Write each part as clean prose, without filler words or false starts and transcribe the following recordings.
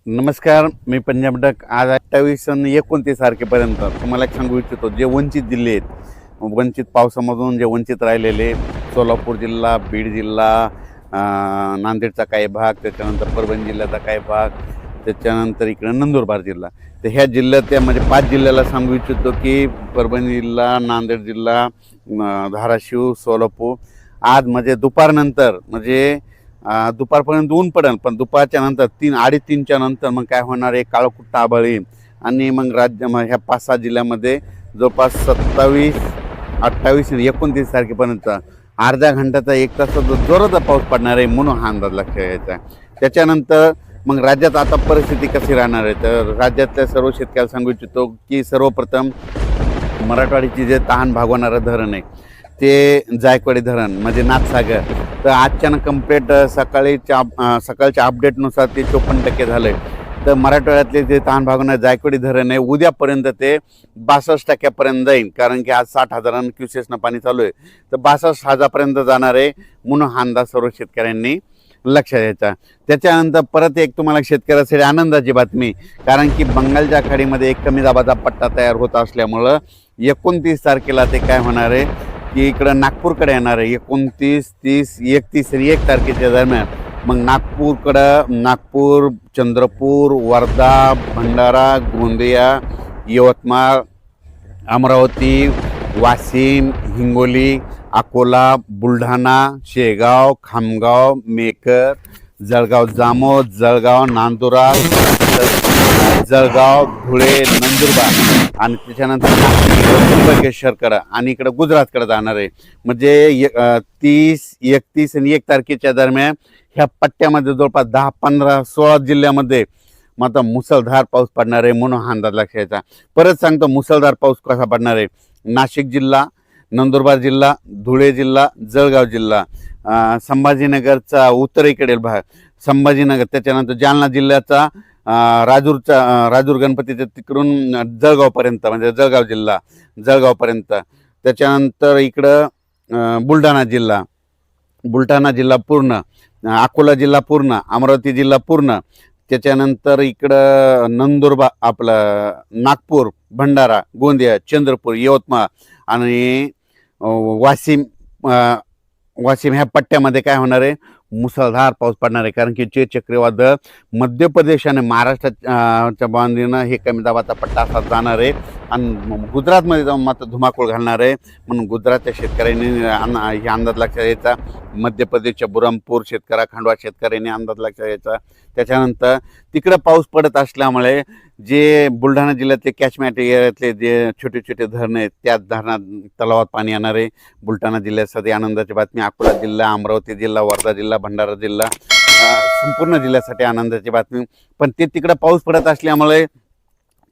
नमस्कार, मी पंजाब डक. आज 28 आणि 29 तारखेपर्यंत तुम्हाला एक सांगू इच्छितो, जे वंचित जिल्हे आहेत, वंचित पावसामधून जे वंचित राहिलेले, सोलापूर जिल्हा, बीड जिल्हा, नांदेडचा काही भाग, त्याच्यानंतर परभणी जिल्ह्याचा काही भाग, त्याच्यानंतर इकडं नंदुरबार जिल्हा. तर ह्या जिल्ह्यात म्हणजे 5 जिल्ह्याला सांगू इच्छितो की परभणी जिल्हा, नांदेड जिल्हा, धाराशिव, सोलापूर आज म्हणजे दुपारनंतर म्हणजे दुपारपर्यंत ऊन पडेल, पण दुपारच्या नंतर 3-3:30च्या नंतर मग काय होणार आहे, काळोख आभाळी आणि मग ह्या 5-6 जिल्ह्यामध्ये जवळपास 27, 28 आणि 29 तारखेपर्यंत अर्ध्या घंट्याचा 1 तासाचा जोराचा पाऊस पडणार आहे म्हणून हा अंदाज लक्षात घ्यायचा. त्याच्यानंतर मग राज्यात आता परिस्थिती कशी राहणार आहे, तर राज्यातल्या सर्व शेतकऱ्याला सांगू इच्छितो की सर्वप्रथम मराठवाडीची जे तहान भागवणारं धरण आहे ते जायकवाडी धरण म्हणजे नाथसागर, तर आजच्यानं कंप्लीट सकाळच्या अपडेटनुसार ते 54% झालं आहे. तर मराठवाड्यातले जे तहान भागवणारे जायकवाडी धरण आहे उद्यापर्यंत ते 62% जाईल, कारण की आज 60,000 क्युसेसनं पाणी चालू आहे. तर 62,000पर्यंत जाणार आहे म्हणून हा अंदाज सर्व शेतकऱ्यांनी लक्षात द्यायचा. त्याच्यानंतर परत एक तुम्हाला शेतकऱ्यासाठी आनंदाची बातमी, कारण की बंगालच्या खाडीमध्ये एक कमी दाबाचा पट्टा तयार होत असल्यामुळं 29 तारखेला ते काय होणार आहे की इकडं नागपूरकडे येणार आहे. 29, 30, 31 आणि 1 तारखेच्या दरम्यान मग नागपूर, चंद्रपूर, वर्धा, भंडारा, गोंदिया, यवतमाळ, अमरावती, वाशिम, हिंगोली, अकोला, बुलढाणा, शेगाव, खामगाव, मेकर, जळगाव जामोद, जळगाव, नांदुरा, जळगाव, धुळे, नंदुरबार आणि त्याच्यानंतर त्र्यंबकेश्वरकडं आणि इकडं गुजरातकडे जाणार आहे. म्हणजे 30, 31 आणि 1 तारखेच्या दरम्यान ह्या पट्ट्यामध्ये जवळपास 10, 15, 16 जिल्ह्यामध्ये मग आता मुसळधार पाऊस पडणार आहे म्हणून हा अंदाज लक्षात घ्यायचा. परत सांगतो मुसळधार पाऊस कसा पडणार आहे. नाशिक जिल्हा, नंदुरबार जिल्हा, धुळे जिल्हा, जळगाव जिल्हा, संभाजीनगरचा उत्तरेकडील भाग संभाजीनगर, त्याच्यानंतर जालना जिल्ह्याचा राजूर गणपतीच्या तिकडून जळगावपर्यंत म्हणजे जळगावपर्यंत, त्याच्यानंतर इकडं बुलढाणा जिल्हा पूर्ण, अकोला जिल्हा पूर्ण, अमरावती जिल्हा पूर्ण, त्याच्यानंतर इकडं नंदुरबार, आपलं नागपूर, भंडारा, गोंदिया, चंद्रपूर, यवतमाळ आणि वाशिम ह्या पट्ट्यामध्ये काय होणार आहे, मुसळधार पाऊस पडणार आहे. कारण की जे चक्रीवादळ मध्य प्रदेश आणि महाराष्ट्राच्या बांधीनं हे कमी दाबाचा पट्टा असा जाणार आहे आणि गुजरातमध्ये जाऊन मात्र धुमाकूळ घालणार आहे. म्हणून गुजरातच्या शेतकऱ्यांनी हे अंदाज लक्षात घ्यायचा. मध्य प्रदेशच्या बुरहानपूर खांडवा शेतकऱ्यांनी अंदाज लक्षात घ्यायचा. त्याच्यानंतर तिकडं पाऊस पडत असल्यामुळे जे बुलढाणा जिल्ह्यातले कॅचमेंट एरियातले जे छोटे छोटे धरणं आहेत त्या धरणात तलावात पाणी येणार आहे. बुलढाणा जिल्ह्यासाठी आनंदाची बातमी. अकोला जिल्हा, अमरावती जिल्हा, वर्धा जिल्हा, भंडारा जिल्हा, संपूर्ण जिल्ह्यासाठी आनंदाची बातमी. पण ते तिकडं पाऊस पडत असल्यामुळे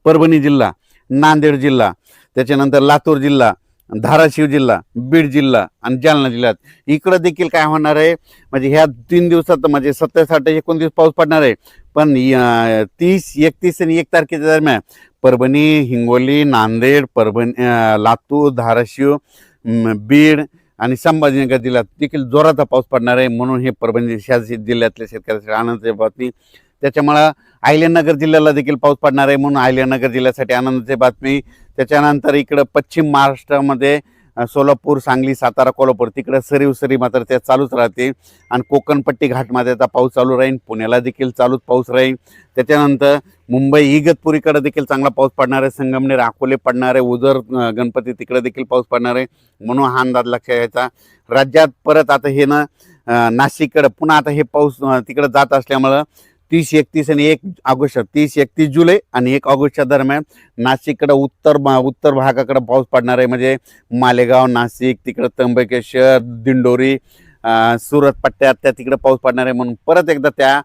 परभणी जिल्हा, नांदेड जिल्हा, त्याच्यानंतर लातूर जिल्हा, धाराशिव जिल्हा, बीड जिल्हा आणि जालना जिल्ह्यात इकडं देखील काय होणार आहे, म्हणजे ह्या 3 दिवसात म्हणजे 27, 28, 29 पाऊस पडणार आहे. पण 30, 31 आणि 1 तारखेच्या दरम्यान परभणी, हिंगोली, नांदेड, लातूर, धाराशिव, बीड आणि संभाजीनगर जिल्ह्यात देखील जोराचा पाऊस पडणार आहे. म्हणून हे परभणी जिल्ह्यातल्या शेतकऱ्यांसाठी आनंदाची बातमी. त्याच्यामुळं अहिल्यानगर जिल्ह्याला देखील पाऊस पडणार आहे म्हणून अहिल्यानगर जिल्ह्यासाठी आनंदाची बातमी. त्याच्यानंतर इकडं पश्चिम महाराष्ट्रामध्ये सोलापूर, सांगली, सातारा, कोल्हापूर तिकडं सरी मात्र त्या चालूच राहतील आणि कोकणपट्टी घाटमाथ्याचा पाऊस चालू राहील. पुण्याला देखील चालूच पाऊस राहील. त्याच्यानंतर मुंबई इगतपुरीकडे देखील चांगला पाऊस पडणार आहे. संगमनेर, अकोले पडणार आहे. उजर गणपती तिकडे देखील पाऊस पडणार आहे म्हणून हा अंदाज लक्षात घ्यायचा. राज्यात परत आता हे नाशिककडे पुन्हा आता हे पाऊस तिकडे जात असल्यामुळं 30, 31 आणि 1 ऑगस्ट 30, 31 जुलै आणि 1 ऑगस्टच्या दरम्यान नाशिककडं उत्तर भागाकडे पाऊस पडणार आहे. म्हणजे मालेगाव, नाशिक, तिकडं त्र्यंबकेश्वर, दिंडोरी, सुरत पट्ट्यात त्या तिकडे पाऊस पडणार आहे. म्हणून परत एकदा त्या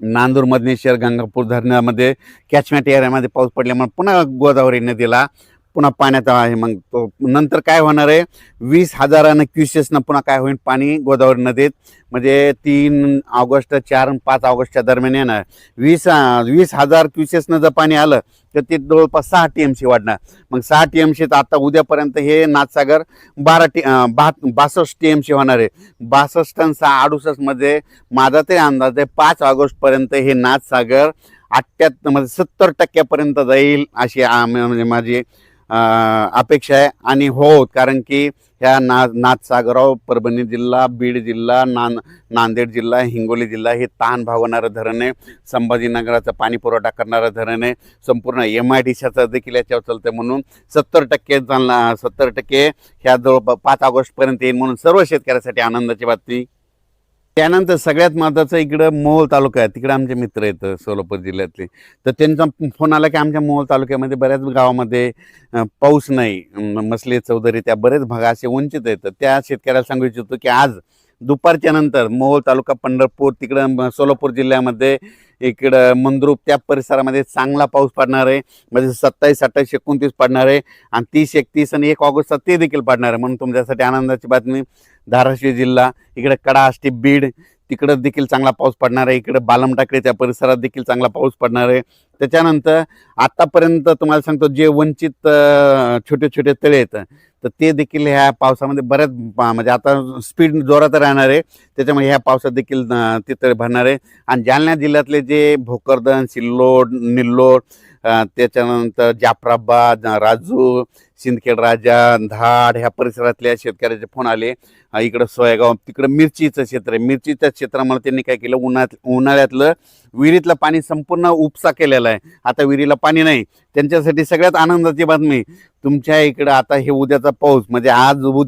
नांदूर, मधनेश्वर, गंगापूर धरणामध्ये कॅचमेंट एरियामध्ये पाऊस पडल्यामुळे पुन्हा गोदावरी नदीला पुन्हा पाण्यात आहे. मग तो नंतर काय होणार आहे, 20,000 क्युसेसनं पुन्हा काय होईल पाणी गोदावरी नदीत, म्हणजे 3 ऑगस्ट 4 आणि 5 ऑगस्टच्या दरम्यान येणार. 20,000 क्युसेसनं जर पाणी आलं तर ते जवळपास 6 TMC वाढणार. मग 6 TMC तर आता उद्यापर्यंत हे नाथसागर 62 TMC होणार आहे. 62 आणि 68 मध्ये माझा तरी अंदाज आहे 5 ऑगस्टपर्यंत हे नाथसागर 78 म्हणजे 70% जाईल अशी म्हणजे माझी अपेक्षा आहे. आणि हो, कारण की ह्या नाथसागराव परभणी जिल्हा, बीड जिल्हा, नांदेड जिल्हा, हिंगोली जिल्हा हे ताण भागवणारं धरण आहे. संभाजीनगराचा पाणी पुरवठा करणारं धरण आहे. संपूर्ण MIDCचं देखील याच्यावर चालतं. म्हणून 70% ह्या जवळ 5 ऑगस्टपर्यंत येईल, म्हणून सर्व शेतकऱ्यासाठी आनंदाची बातमी. त्यानंतर सगळ्यात महत्त्वाचं इकडं मोहोळ तालुका आहे. तिकडे आमचे मित्र आहेत सोलापूर जिल्ह्यातले, तर त्यांचा फोन आला की आमच्या मोहोळ तालुक्यामध्ये बऱ्याच गावामध्ये पाऊस नाही. मसले चौधरी त्या बरेच भाग असे वंचित आहेत. त्या शेतकऱ्याला सांगू इच्छितो की आज दुपारच्या नंतर मोहोळ तालुका, पंढरपूर, तिकडं सोलापूर जिल्ह्यामध्ये, इकडं मंद्रुप त्या परिसरामध्ये चांगला पाऊस पडणार आहे. म्हणजे 27, 28, 29 पडणार आहे आणि 30, 31 आणि 1 ऑगस्टचा ते देखील पडणार आहे. म्हणून तुमच्यासाठी आनंदाची बातमी. धाराशिव जिल्हा, इकडे कडा, आष्टी, बीड तिकडं देखील चांगला पाऊस पडणार आहे. इकडे बालमटाकडे त्या परिसरात देखील चांगला पाऊस पडणार आहे. त्याच्यानंतर आतापर्यंत तुम्हाला सांगतो जे वंचित छोटे छोटे तळे आहेत तर ते देखील ह्या पावसामध्ये बऱ्याच म्हणजे आता स्पीड जोरात राहणार आहे. त्याच्यामुळे ह्या पावसात देखील ते तळे भरणार आहे. आणि जालना जिल्ह्यातले जे भोकरदन, सिल्लोड, निल्लोड, त्याच्यानंतर जाफराबाद, राजूर, सिंदखेड राजा, धाड ह्या परिसरातल्या शेतकऱ्याचे फोन आले. इकडं सोयगाव, तिकडं मिरचीचं क्षेत्र आहे. मिरचीच्या क्षेत्रामध्ये त्यांनी काय केलं, उन्हाळ्यातलं विहिरीतलं पाणी संपूर्ण उपसा केलेला आहे. आता विहिरीला पाणी नाही. त्यांच्यासाठी सगळ्यात आनंदाची बातमी, तुमच्या इकडं आता हे उद्याचा पाऊस म्हणजे आज उद्या